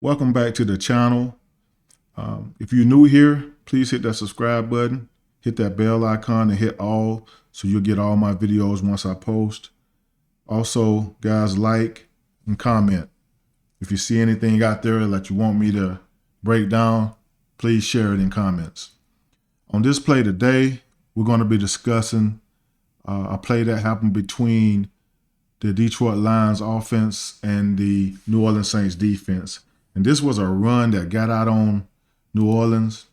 Welcome back to the channel. If you're new here, please hit that subscribe button, hit that bell icon and hit all so you'll get all my videos once I post. Also, guys, like and comment. If you see anything out there that you want me to break down, please share it in comments. On this play today, we're going to be discussing a play that happened between the Detroit Lions offense and the New Orleans Saints defense. And this was a run that got out on New Orleans.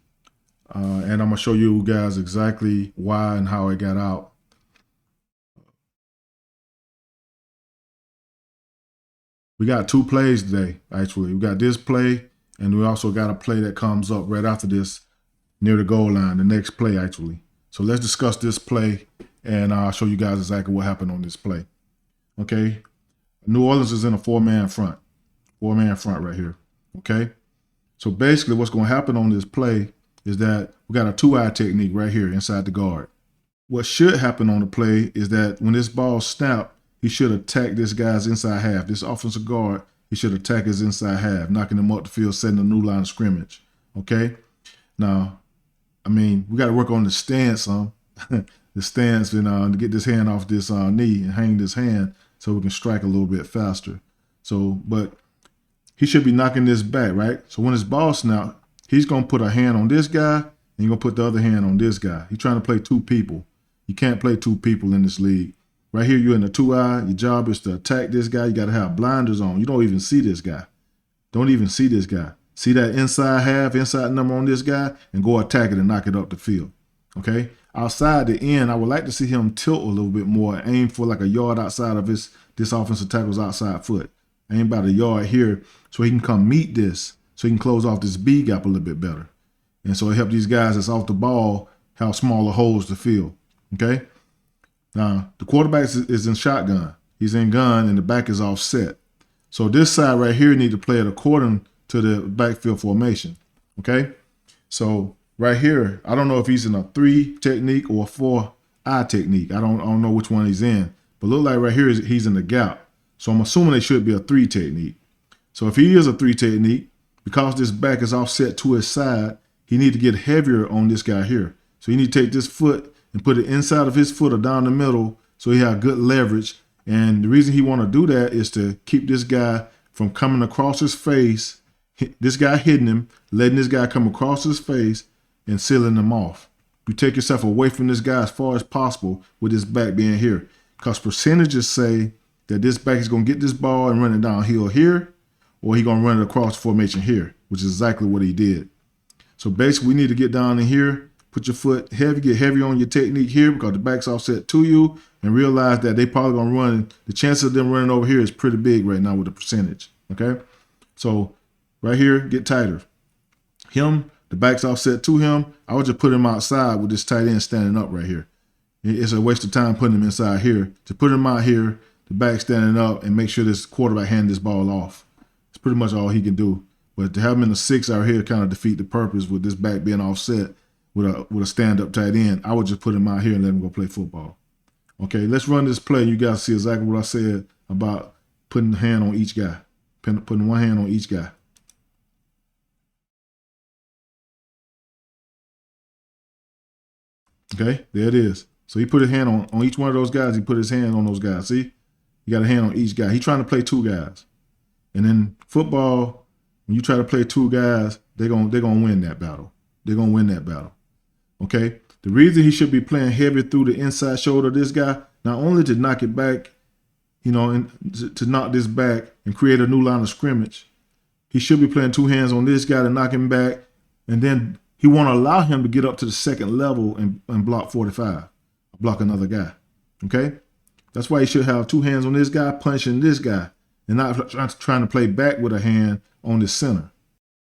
And I'm going to show you guys exactly why and how it got out. We got two plays today, actually. We got this play, and we also got a play that comes up right after this near the goal line, the next play, actually. So let's discuss this play, and I'll show you guys exactly what happened on this play. Okay? New Orleans is in a four-man front. Four-man front right here. Okay? So basically what's going to happen on this play is that we got a two-eye technique right here inside the guard. What should happen on the play is that when this ball snapped, he should attack this guy's inside half. This offensive guard, he should attack his inside half, knocking him up the field, setting a new line of scrimmage. Okay? Now, I mean, we got to work on the stance, the stance, and to get this hand off this knee and hang this hand so we can strike a little bit faster. So, but he should be knocking this back, right? So when his ball snap, he's going to put a hand on this guy, and he's going to put the other hand on this guy. He's trying to play two people. You can't play two people in this league. Right here, you're in the two-eye. Your job is to attack this guy. You got to have blinders on. You don't even see this guy. Don't even see this guy. See that inside half, inside number on this guy, and go attack it and knock it up the field. Okay? Outside the end, I would like to see him tilt a little bit more, aim for like a yard outside of this offensive tackle's outside foot. Aim about a yard here so he can come meet this, so he can close off this B gap a little bit better. And so it helps these guys that's off the ball have smaller holes to fill. Okay? Now, the quarterback is in shotgun. He's in gun, and the back is offset. So this side right here need to play it according to the backfield formation. Okay? So right here, I don't know if he's in a 3 technique or a 4-eye technique. I don't know which one he's in. But look like right here he's in the gap. So I'm assuming it should be a 3 technique. So if he is a 3 technique, because this back is offset to his side, he need to get heavier on this guy here. So you need to take this foot and put it inside of his foot or down the middle so he have good leverage. And the reason he want to do that is to keep this guy from coming across his face, this guy hitting him, letting this guy come across his face and sealing him off. You take yourself away from this guy as far as possible with this back being here. Because percentages say that this back is going to get this ball and run it downhill here, or he's going to run it across the formation here, which is exactly what he did. So basically we need to get down in here, put your foot heavy, get heavy on your technique here because the back's offset to you, and realize that they probably going to run. The chance of them running over here is pretty big right now with the percentage, okay? So right here, get tighter. Him, the back's offset to him. I would just put him outside with this tight end standing up right here. It's a waste of time putting him inside here. To put him out here, the back standing up, and make sure this quarterback hand this ball off. It's pretty much all he can do. But to have him in the 6 out here kind of defeat the purpose with this back being offset with a stand-up tight end. I would just put him out here and let him go play football. Okay, let's run this play. You guys see exactly what I said about putting a hand on each guy. Putting one hand on each guy. Okay, there it is. So he put his hand on each one of those guys. He put his hand on those guys. See? You got a hand on each guy. He's trying to play 2 guys. And in football, when you try to play 2 guys, they're gonna win that battle. They're gonna win that battle. Okay? The reason he should be playing heavy through the inside shoulder of this guy, not only to knock it back, you know, and to knock this back and create a new line of scrimmage, he should be playing 2 hands on this guy to knock him back, and then he won't allow him to get up to the second level and block 45, block another guy. Okay? That's why he should have 2 hands on this guy, punching this guy, and not trying to play back with a hand on the center.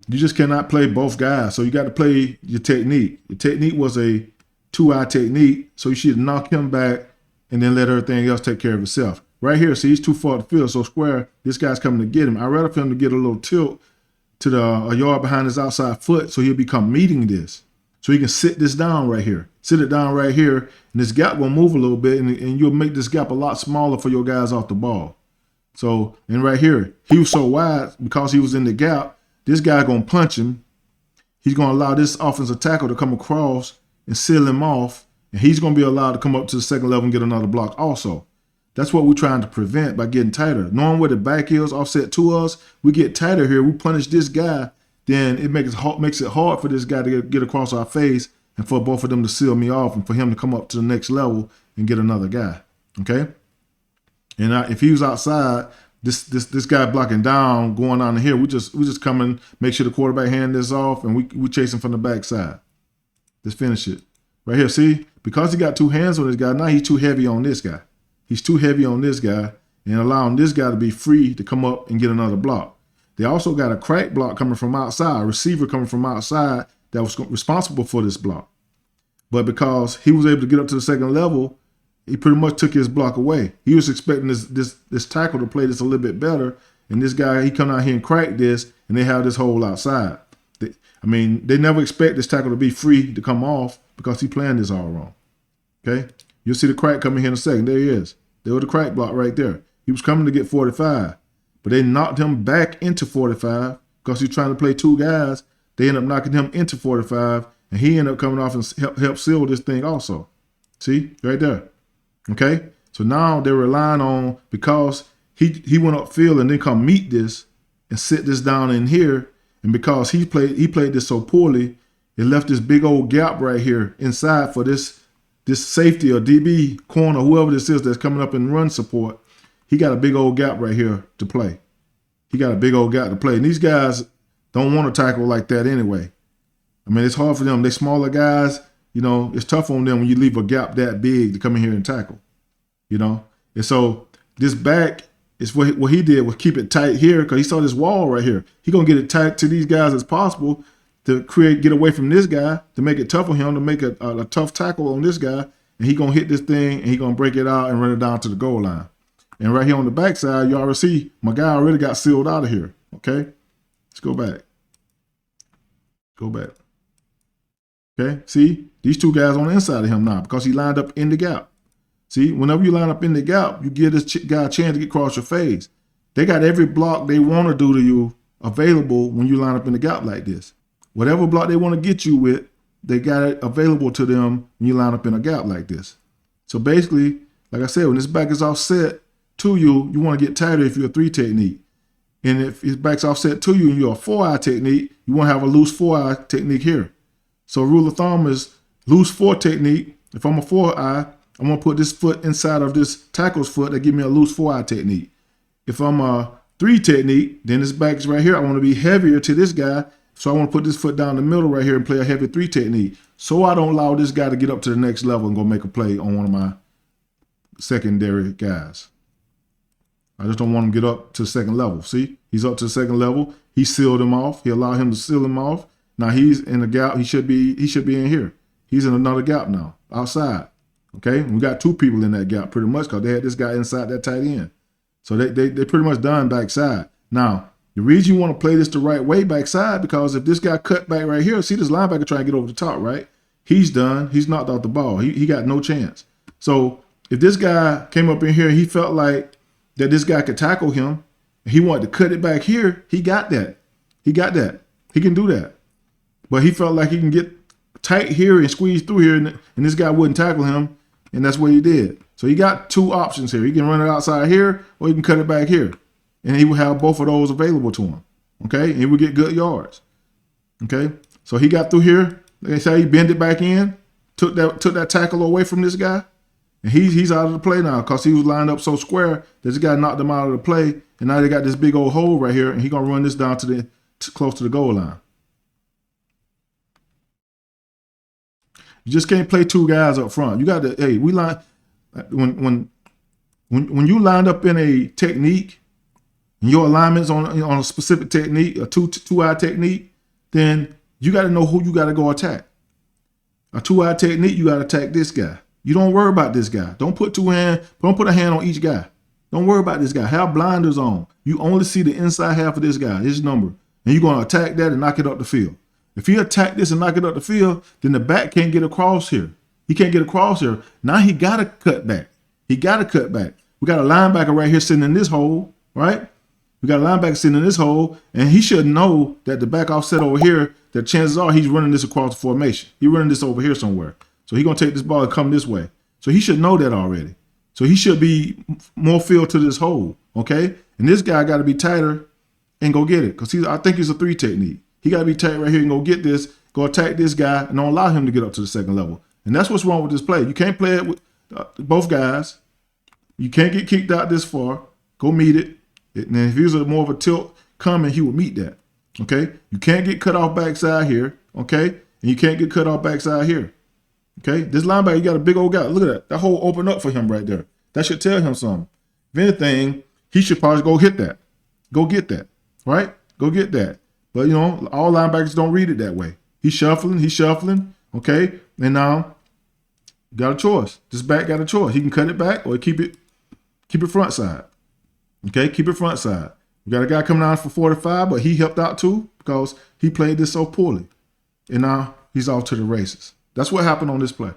You just cannot play both guys, so you got to play your technique. Your technique was a 2-eye technique, so you should knock him back and then let everything else take care of itself. Right here, see, he's too far to field, so square, this guy's coming to get him. I'd rather for him to get a little tilt to a yard behind his outside foot so he'll become meeting this. So he can sit this down right here. Sit it down right here, and this gap will move a little bit, and you'll make this gap a lot smaller for your guys off the ball. So, and right here, he was so wide because he was in the gap, this guy gonna punch him. He's gonna allow this offensive tackle to come across and seal him off, and he's gonna be allowed to come up to the second level and get another block also. That's what we're trying to prevent by getting tighter. Knowing where the back is offset to us, we get tighter here. We punish this guy, then it makes it hard for this guy to get across our face and for both of them to seal me off and for him to come up to the next level and get another guy. Okay? And if he was outside, this guy blocking down, going on here, we just come and make sure the quarterback hand this off, and we chase him from the backside. Let's finish it. Right here, see? Because he got two hands on this guy, now he's too heavy on this guy. He's too heavy on this guy and allowing this guy to be free to come up and get another block. They also got a crack block coming from outside, a receiver coming from outside that was responsible for this block. But because he was able to get up to the second level, he pretty much took his block away. He was expecting this tackle to play this a little bit better, and this guy, he come out here and crack this, and they have this hole outside. They never expect this tackle to be free to come off because he planned this all wrong. Okay? You'll see the crack coming here in a second. There he is. There was the crack block right there. He was coming to get 45, but they knocked him back into 45 because he's trying to play two guys. They end up knocking him into 45, and he ended up coming off and help seal this thing also. See? Right there. Okay? So now they're relying on, because he went upfield and then come meet this and sit this down in here, and because he played this so poorly, it left this big old gap right here inside for this safety or DB corner, whoever this is that's coming up in run support. He got a big old gap right here to play. He got a big old gap to play. And these guys don't want to tackle like that anyway. It's hard for them. They smaller guys, it's tough on them when you leave a gap that big to come in here and tackle, And so this back is what he did was keep it tight here because he saw this wall right here. He going to get it tight to these guys as possible to get away from this guy, to make it tough on him, to make a tough tackle on this guy, and he going to hit this thing, and he going to break it out and run it down to the goal line. And right here on the backside, you already see my guy already got sealed out of here, okay? Let's go back. Go back. Okay, see? These two guys on the inside of him now because he lined up in the gap. See, whenever you line up in the gap, you give this guy a chance to get across your face. They got every block they want to do to you available when you line up in the gap like this. Whatever block they want to get you with, they got it available to them when you line up in a gap like this. So basically, like I said, when this back is offset to you, you want to get tighter if you're a 3 technique. And if his back's offset to you and you're a 4-eye technique, you want to have a loose 4-eye technique here. So rule of thumb is loose 4 technique. If I'm a 4-eye, I'm going to put this foot inside of this tackle's foot that give me a loose 4-eye technique. If I'm a 3 technique, then this back is right here. I want to be heavier to this guy. So I want to put this foot down the middle right here and play a heavy 3 technique. So I don't allow this guy to get up to the next level and go make a play on one of my secondary guys. I just don't want him to get up to the second level. See, he's up to the second level. He sealed him off. He allowed him to seal him off. Now he's in the gap. He should be in here. He's in another gap now, outside. Okay, and we got 2 people in that gap pretty much because they had this guy inside that tight end. So they pretty much done backside. Now, the reason you want to play this the right way backside, because if this guy cut back right here, see this linebacker trying to get over the top, right? He's done. He's knocked out the ball. He got no chance. So if this guy came up in here, he felt like that this guy could tackle him, he wanted to cut it back here, he got that. He got that. He can do that. But he felt like he can get tight here and squeeze through here, and this guy wouldn't tackle him, and that's what he did. So he got 2 options here. He can run it outside here, or he can cut it back here. And he will have both of those available to him. Okay? And he will get good yards. Okay? So he got through here. Like I say, he bent it back in, took that tackle away from this guy. And he's out of the play now because he was lined up so square that this guy knocked him out of the play. And now they got this big old hole right here, and he's gonna run this down to close to the goal line. You just can't play 2 guys up front. You got to, hey, when you lined up in a technique, and your alignment's on a specific technique, a two-eye technique, then you got to know who you got to go attack. A 2-eye technique, you got to attack this guy. You don't worry about this guy. Don't put a hand on each guy. Don't worry about this guy. Have blinders on. You only see the inside half of this guy, his number. And you're going to attack that and knock it up the field. If he attack this and knock it up the field, then the back can't get across here. He can't get across here. Now he got to cut back. He got to cut back. We got a linebacker right here sitting in this hole, right? We got a linebacker sitting in this hole, and he should know that the back offset over here, that chances are he's running this across the formation. He's running this over here somewhere. So he's going to take this ball and come this way. So he should know that already. So he should be more filled to this hole, okay? And this guy got to be tighter and go get it, because I think it's a 3 technique. He got to be tight right here and go get this, go attack this guy, and don't allow him to get up to the second level. And that's what's wrong with this play. You can't play it with both guys. You can't get kicked out this far. Go meet it. And if he was more of a tilt coming, he would meet that. Okay? You can't get cut off backside here. Okay? And you can't get cut off backside here. Okay? This linebacker, you got a big old guy. Look at that. That hole opened up for him right there. That should tell him something. If anything, he should probably go hit that. Go get that. Right? Go get that. But, you know, all linebackers don't read it that way. He's shuffling. Okay? And now, you got a choice. This back got a choice. He can cut it back or keep it front side. Okay, keep it front side. We got a guy coming out for 45, but he helped out too because he played this so poorly. And now he's off to the races. That's what happened on this play.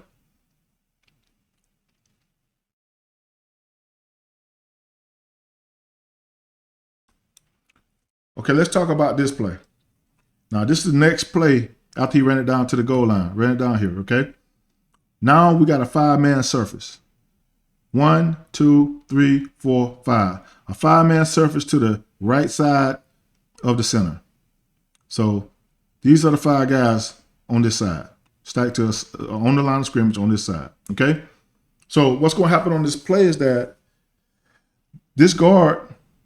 Okay, let's talk about this play. Now, this is the next play after he ran it down to the goal line. Ran it down here, okay? Now we got a 5-man surface. 1, 2, 3, 4, 5. A 5-man surface to the right side of the center. So these are the 5 guys on this side. Stacked to us on the line of scrimmage on this side. Okay? So what's going to happen on this play is that this guard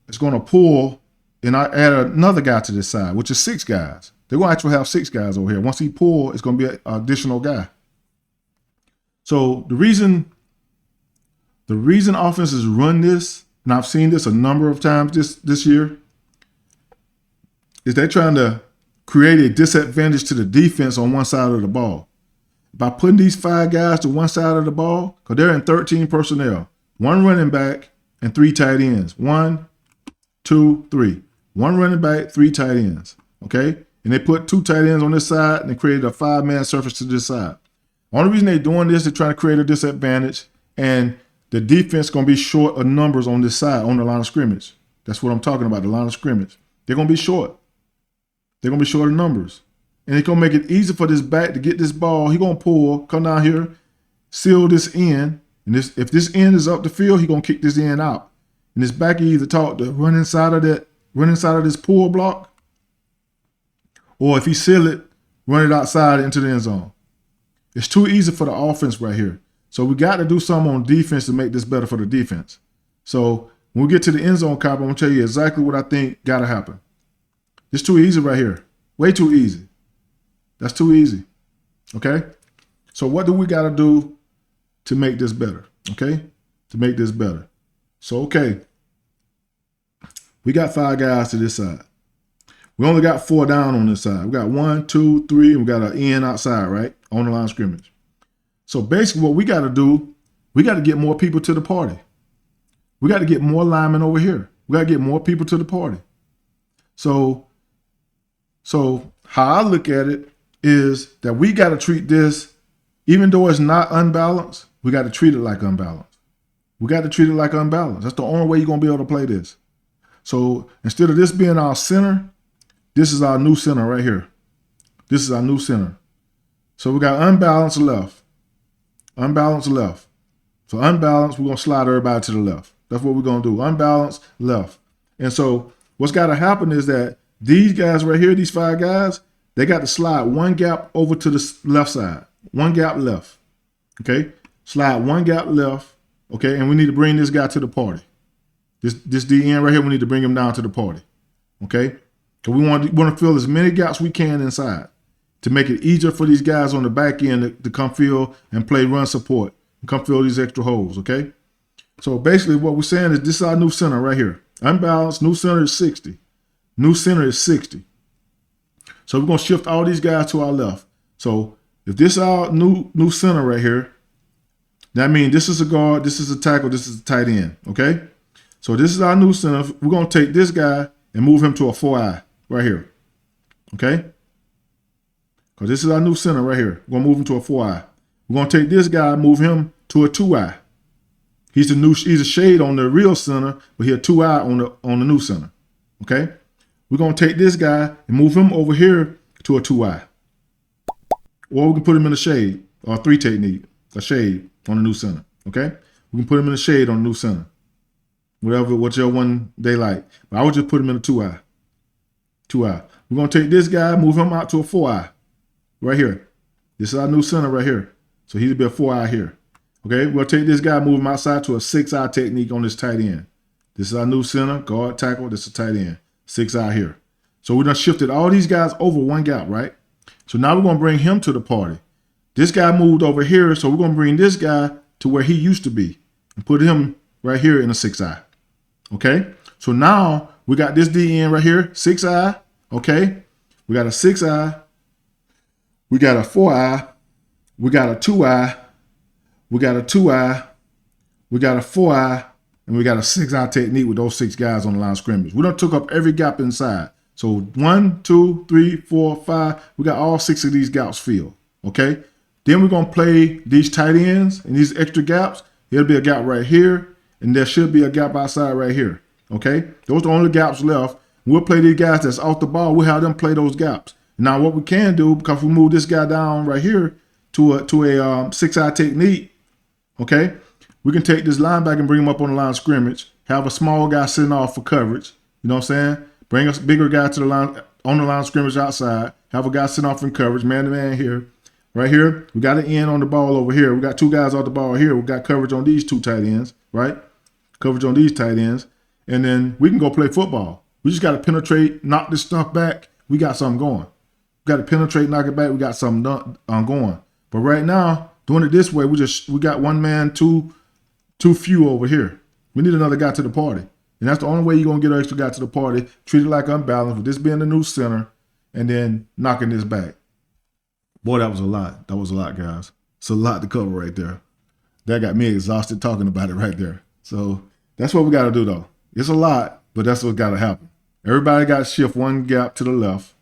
is going to pull and I add another guy to this side, which is 6 guys. They're going to actually have 6 guys over here. Once he pulls, it's going to be an additional guy. So the reason offenses run this, and I've seen this a number of times this year, is they're trying to create a disadvantage to the defense on one side of the ball. By putting these 5 guys to one side of the ball, because they're in 13 personnel, 1 running back and 3 tight ends. 1, 2, 3. 1 running back, 3 tight ends. Okay? And they put 2 tight ends on this side and they created a 5-man surface to this side. Only reason they're doing this, they're trying to create a disadvantage, and the defense going to be short of numbers on this side, on the line of scrimmage. That's what I'm talking about, the line of scrimmage. They're going to be short. They're going to be short of numbers. And it's going to make it easy for this back to get this ball. He's going to pull, come down here, seal this end. And if this end is up the field, he's going to kick this end out. And this back either taught to run inside of this pull block, or if he seal it, run it outside into the end zone. It's too easy for the offense right here. So we got to do something on defense to make this better for the defense. So when we get to the end zone, Cop, I'm going to tell you exactly what I think got to happen. It's too easy right here. Way too easy. That's too easy. Okay? So what do we got to do to make this better? Okay? To make this better. So, okay. We got 5 guys to this side. We only got 4 down on this side. We got 1, 2, 3, and we got an end outside, right? On the line of scrimmage. So basically what we got to do, we got to get more people to the party. We got to get more linemen over here. We got to get more people to the party. So how I look at it is that we got to treat this, even though it's not unbalanced, we got to treat it like unbalanced. We got to treat it like unbalanced. That's the only way you're going to be able to play this. So instead of this being our center, this is our new center right here. This is our new center. So we got unbalanced left. Unbalanced left. So unbalanced, we're going to slide everybody to the left. That's what we're going to do. Unbalanced left. And so what's got to happen is that these guys right here, these 5 guys, they got to slide 1 gap over to the left side. 1 gap left. Okay? Slide 1 gap left. Okay? And we need to bring this guy to the party. This DN right here, we need to bring him down to the party. Okay? Because we want to fill as many gaps we can inside to make it easier for these guys on the back end to come fill and play run support and come fill these extra holes, okay? So basically what we're saying is this is our new center right here. Unbalanced, new center is 60. New center is 60. So we're going to shift all these guys to our left. So if this is our new center right here, that means this is a guard, this is a tackle, this is a tight end, okay? So this is our new center. We're going to take this guy and move him to a 4-eye right here, okay? Because this is our new center right here. We're going to move him to a 4-eye. We're going to take this guy, move him to a 2-eye. He's a shade on the real center, but he's a 2-eye on the new center. Okay? We're going to take this guy and move him over here to a 2-eye. Or we can put him in a shade or a 3 technique, a shade on a new center. Okay? We can put him in a shade on a new center. Whichever one they like. But I would just put him in a 2-eye. 2-eye. We're going to take this guy, move him out to a 4-eye. Right here. This is our new center right here. So he'll be a 4-eye here. Okay? We'll take this guy, move him outside to a 6-eye technique on this tight end. This is our new center, guard, tackle. This is tight end. 6-eye here. So we done shifted all these guys over one gap, right? So now we're going to bring him to the party. This guy moved over here, so we're going to bring this guy to where he used to be and put him right here in a 6-eye. Okay? So now we got this DN right here, 6-eye. Okay? We got a 6-eye. We got a 4-eye. We got a 2-eye. We got a 2-eye. We got a 4-eye. And we got a 6-eye technique with those 6 guys on the line of scrimmage. We done took up every gap inside. So 1, 2, 3, 4, 5. We got all 6 of these gaps filled. Okay? Then we're going to play these tight ends and these extra gaps. There'll be a gap right here. And there should be a gap outside right here. Okay? Those are the only gaps left. We'll play these guys that's off the ball. We'll have them play those gaps. Now what we can do, because we move this guy down right here to a 6-eye technique, okay, we can take this linebacker and bring him up on the line of scrimmage, have a small guy sitting off for coverage, you know what I'm saying? Bring a bigger guy to the line on the line of scrimmage outside, have a guy sitting off in coverage, man-to-man here. Right here, we got an end on the ball over here. We got 2 guys off the ball here. We got coverage on these 2 tight ends, right? Coverage on these tight ends. And then we can go play football. We just got to penetrate, knock this stuff back. We got something going. We got to penetrate, knock it back. We got something going. But right now, doing it this way, we got one man, too few over here. We need another guy to the party. And that's the only way you're going to get an extra guy to the party. Treat it like unbalanced with this being the new center and then knocking this back. Boy, that was a lot. That was a lot, guys. It's a lot to cover right there. That got me exhausted talking about it right there. So that's what we got to do, though. It's a lot, but that's what's got to happen. Everybody got to shift one gap to the left.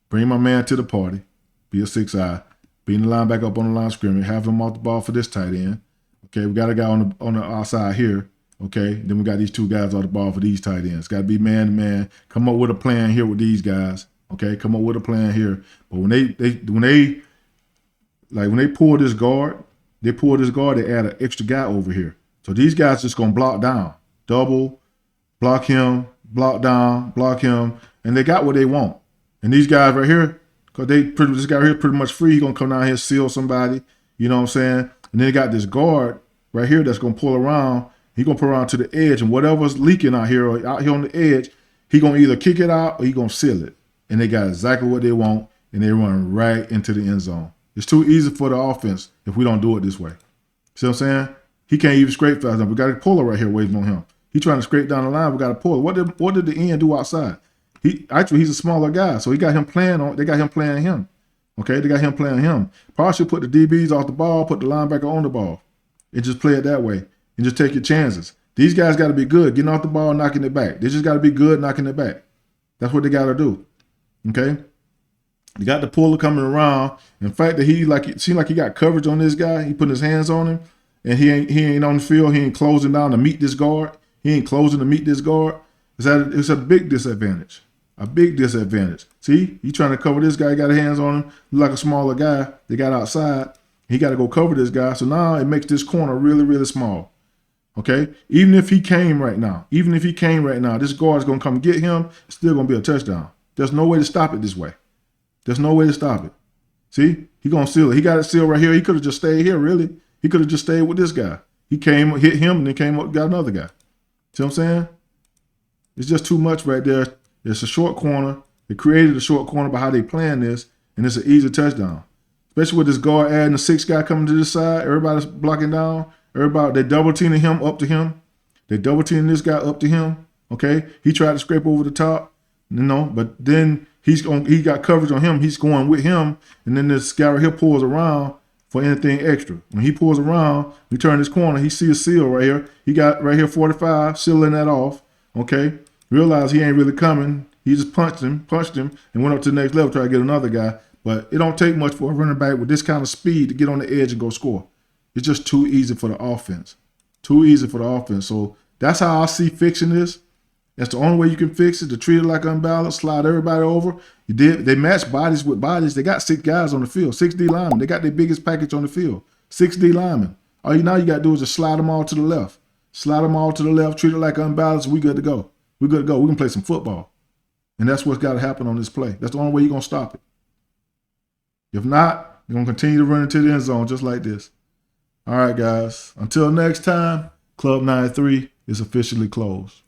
Bring my man to the party. Be a 6-eye. Being the linebacker up on the line of scrimmage. Have him off the ball for this tight end. Okay, we got a guy on the outside here. Okay, then we got these 2 guys off the ball for these tight ends. Got to be man-to-man. Come up with a plan here with these guys. Okay, come up with a plan here. But when they pull this guard, they add an extra guy over here. So these guys just gonna block down, double, block him, block down, block him, and they got what they want. And these guys right here, because this guy right here pretty much free. He gonna come down here, seal somebody. You know what I'm saying? And then they got this guard right here that's gonna pull around. He gonna pull around to the edge, and whatever's leaking out here or out here on the edge, he gonna either kick it out or he gonna seal it. And they got exactly what they want, and they run right into the end zone. It's too easy for the offense if we don't do it this way. See what I'm saying? He can't even scrape fast enough. We got a puller right here waiting on him. He trying to scrape down the line. We got a puller. What did the end do outside? He's a smaller guy, so he got him playing on. They got him playing him. Okay, they got him playing him. Probably should put the DBs off the ball, put the linebacker on the ball, and just play it that way, and just take your chances. These guys got to be good, getting off the ball, knocking it back. They just got to be good, knocking it back. That's what they got to do. Okay, you got the puller coming around. In fact, that it seemed like he got coverage on this guy. He putting his hands on him, and he ain't on the field. He ain't closing down to meet this guard. He ain't closing to meet this guard. It's a big disadvantage. A big disadvantage. See, he trying to cover this guy. He got his hands on him. Look like a smaller guy. They got outside. He got to go cover this guy. So now it makes this corner really, really small. Okay? Even if he came right now, this guard is going to come get him. It's still going to be a touchdown. There's no way to stop it this way. There's no way to stop it. See? He going to seal it. He got it sealed right here. He could have just stayed here, really. He could have just stayed with this guy. He came, hit him, and then came up, got another guy. See what I'm saying? It's just too much right there. It's a short corner. They created a short corner by how they playing this, and it's an easy touchdown. Especially with this guard adding a 6 guy coming to this side. Everybody's blocking down. They double teaming him up to him. They double teaming this guy up to him. Okay? He tried to scrape over the top. But then he got coverage on him. He's going with him, and then this guy right here pulls around for anything extra. When he pulls around, we turn this corner, he sees a seal right here. He got right here 45, sealing that off. Okay? Realized he ain't really coming. He just punched him, and went up to the next level, try to get another guy. But it don't take much for a running back with this kind of speed to get on the edge and go score. It's just too easy for the offense. Too easy for the offense. So that's how I see fixing this. That's the only way you can fix it. To treat it like unbalanced, slide everybody over. They match bodies with bodies. They got 6 guys on the field, 6 D linemen. They got their biggest package on the field, 6 D linemen. All you got to do is just slide them all to the left. Slide them all to the left, treat it like unbalanced. We good to go. We good to go. We can play some football. And that's what's got to happen on this play. That's the only way you're going to stop it. If not, you're going to continue to run into the end zone just like this. All right, guys. Until next time, Club 93 is officially closed.